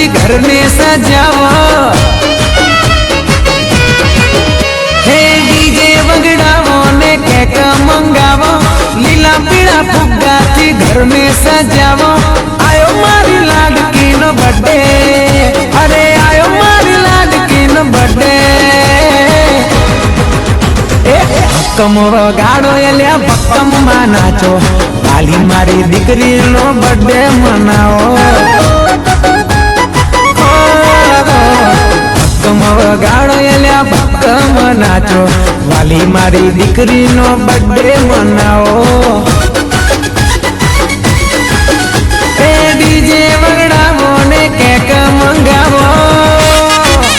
થી घर ने सजावो हे डीजे वगड़ावो ने केक मंगावो लीला पीला फुग्गा थी घर में सजावो आयो मारी लाडकी नो बर्थडे अरे आयो मारी लाडकी नो बर्थडे भक्कम वगाड़ो एल्या भक्कम में नाचो वाली मारी दीकरी नो बर्थडे मनाओ भक्कम वगाड़ो एल्या भक्कम नाचो वाली मारी दीकरी नो बर्थडे मनाओ।